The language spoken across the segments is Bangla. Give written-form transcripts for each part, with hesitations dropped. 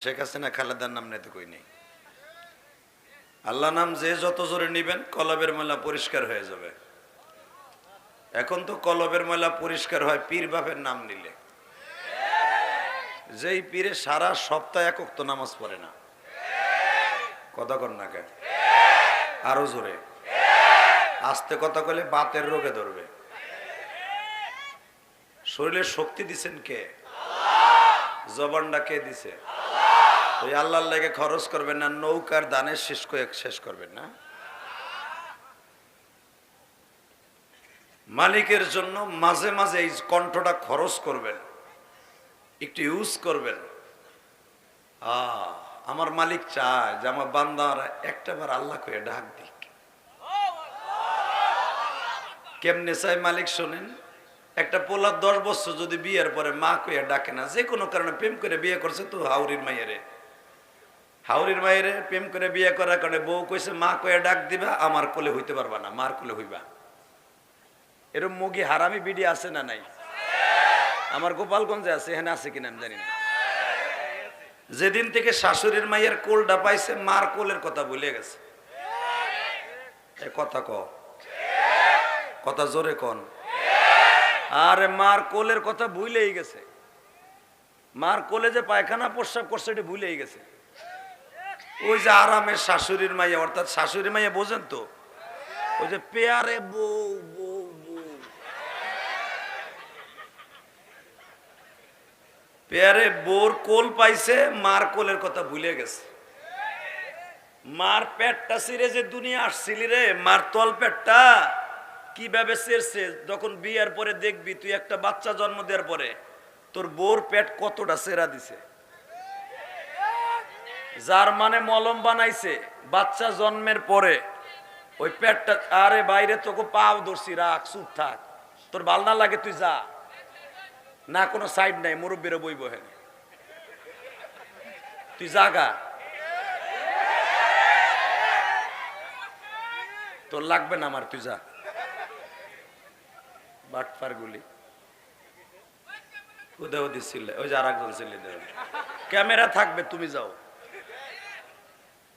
শেখ হাসিনা খালেদার নাম নিতে কই নেই। আল্লাহ নাম যে যত জোরে নিবেন কলবের ময়লা পরিষ্কার হয়ে যাবে। এখন তো কলবের ময়লা পরিষ্কার হয় পীর বাপের নাম নিলে। যেই পীরে সারা সপ্তাহ এক ওয়াক্ত নামাজ পড়ে না, কথা কন না কেন? আরো জোরে আস্তে কথা কইলে বাতের রোগে ধরবে। শরীরে শক্তি দিছেন কে? জবানটা কে দিছে? ওই আল্লাহর লেগে খরচ করবেন না, নৌকার দানে শেষ করবেন না। মালিকের জন্য মাঝে মাঝে এই কণ্ঠটা খরচ করবেন, একটু ইউজ করবেন। আমার মালিক চায় যে আমার বান্দারা একটাবার আল্লাহ কয়ে ডাক দিক। কেমনে চাই মালিক শোনেন? একটা পোলা 10 বছর যদি বিয়ের পরে মা কইয়া ডাকে না, যে কোনো কারণে প্রেম করে বিয়ে করছে, তো হাউরির মায়েরে প্রেম করে বিয়ে করার কারণে বউ কইছে মা কইয়া ডাক দিবা, আমার কোলে হইতে পারবা না, মার কোলে হইবা। এরকম মুগি হারামি বিডি আছে না নাই? আমার গোপালগঞ্জে আছে, এখানে আছে কিনা আমি জানি না। যেদিন থেকে শাশুড়ির মায়ের কোলটা পাইছে, মার কোলের কথা ভুলে গেছে। কথা কথা জোরে কন। আরে মার কোলের কথা ভুলেই গেছে। মার কোলে যে পায়খানা প্রস্রাব করছে এটা ভুলেই গেছে। ওই যে আরামের শাশুড়ির মাইয়া, অর্থাৎ শাশুড়ির মাইয়া বোঝেন তো, ওই যে পেয়ারে বউ বউ বউ, পেয়ারে বউর কোল পাইছে, মার কোলের কথা ভুলে গেছে। মার পেটটা ছিঁড়ে যে দুনিয়া আসছিলি রে, মার তল পেটটা কিভাবে ছেড়ছে, যখন বিয়ের পরে দেখবি তুই একটা বাচ্চা জন্ম দেওয়ার পরে তোর বউর পেট কতটা ছেঁড়া দিছে। যার মানে মলম বানাইছে বাচ্চা জন্মের পরে ওই পেটটা। আরে বাইরে তোকে পাও ধরছি, রাখ, চুপ থাক, তোর ভাল না লাগে তুই যা না, কোনো সাইড নাই, মুরব্বীরা বইব হেনে, তুই জাগা, তোর লাগবে না আমার, তুই যা। বাটপার গুলি উদয় দিচ্ছিল, ওই যে আর একজন ছিল, ক্যামেরা থাকবে, তুমি যাও,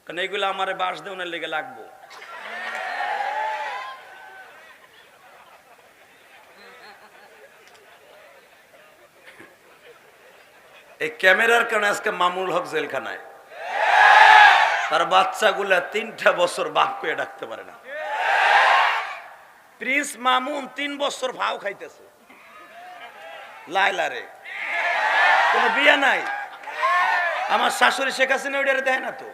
কারণ এইগুলো আমারে বাস দেওয়ার লেগে লাগবো। এই ক্যামেরার কারণে আজকে মামুল হক জেলখানায়, তার বাচ্চাগুলা 3টা বছর বাপ করে ডাকতে পারে না। প্রিন্স মামুন 3 বছর ভাও খাইতেছে, লাইলারে কোনো বিয়া নাই। আমার শাশুড়ি শেখ হাসিনা ওইটারে দেয় না তো,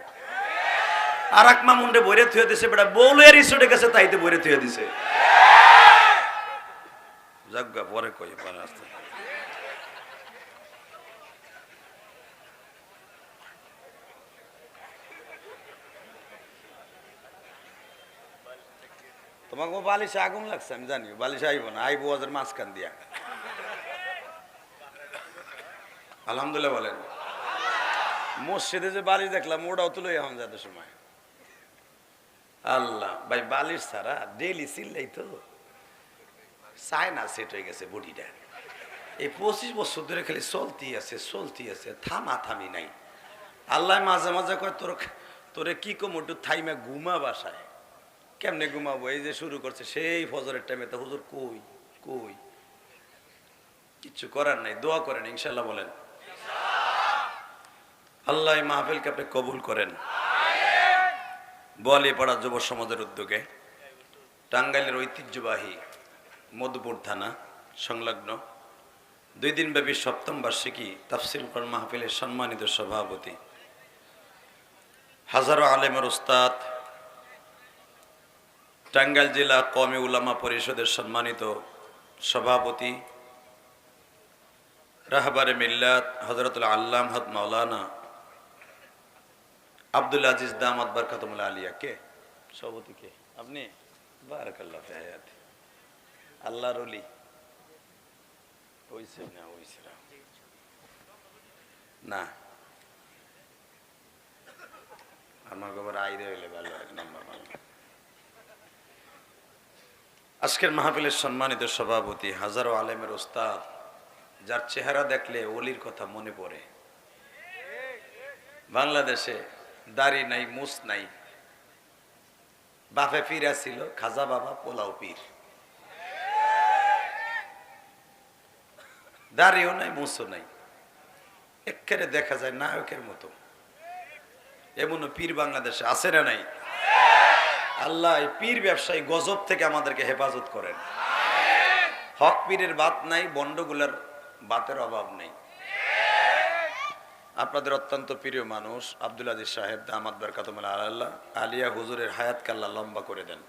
আর এক মামুনরে বইরে থুয়ে দিছে, বেটা বউলের রিসোর্টে গেছে তাইতে বইরে থুয়ে দিছে। যাজ্ঞা পরে কই পরে আসতে। তোমাকে বালিশে আগুন লাগছে আমি জানি, বালিশে আইব না, আইব ওদের মাঝখান দিয়া। আলহামদুলিল্লাহ বলেন। মসজিদে যে বালিশ দেখলাম ওটাও তুলে এখন যাতে সময়। আল্লাহ ভাই, বালিশ ছাড়া ডেইলি চিল্লাই তো চায় না, সেট হয়ে গেছে বডিটা। এই 25 বছর ধরে খালি চলতি আছে, থামি নাই। আল্লাহ মাঝে মাঝে কয় তোরে কি কম একটু থাইমা ঘুমা বাসায়। কেমনে ঘুমাবো? এই যে শুরু করছে সেই ফজরের টাইমে, তো হুজুর কই কই, কিচ্ছু করার নাই, দোয়া করেন ইনশাল্লাহ বলেন। আল্লাহ মাহফিলকে আপনি কবুল করেন। বোয়ালিপাড়া যুব সমাজের উদ্যোগে টাঙ্গাইলের ঐতিহ্যবাহী মধুপুর থানা সংলগ্ন 2 দিনব্যাপী 7ম বার্ষিকী তাফসীর কোরআন মাহফিলের সম্মানিত সভাপতি, হাজারো আলেমের উস্তাদ, টাঙ্গাইল জেলা কওমি উলামা পরিষদের সম্মানিত সভাপতি, রাহবারে মিল্লাত হযরতুল আল্লামা মাওলানা আব্দুল আজিজ দামাত বরকাতুল আলিয়া। কে সভাপতি? কে আপনি? বারাকাল্লাহ ফি হায়াতি। আল্লাহর ওলি হইছে না? হইছে না, আমার খবর আইরে হইলে ভালো, 1 নম্বর ভালো। আজকের মাহফিলের সম্মানিত সভাপতি, হাজারো আলেমের ওস্তাদ, যার চেহারা দেখলে ওলির কথা মনে পড়ে, বাংলাদেশে দাড়ি নাই, মুছ নাই, বাপে পীর ছিল, খাজা বাবা পোলাও পীর। দাড়িও নাই, মুছও নাই, একেবারে দেখা যায় নায়কের মতো। এমন পীর বাংলাদেশে আছে না নাই? আল্লাহ এই পীর ব্যবসায়ী গজব থেকে আমাদেরকে হেফাজত করেন। হক পীরের বাত নাই, বন্ডগুলার বাতের অভাব নেই। আপনাদের অত্যন্ত প্রিয় মানুষ আব্দুল আজিজ সাহেব দামাত বরকাতুহুল আল্লাহ আলিয়া হুজুরের হায়াতকে আল্লাহ লম্বা করে দেন।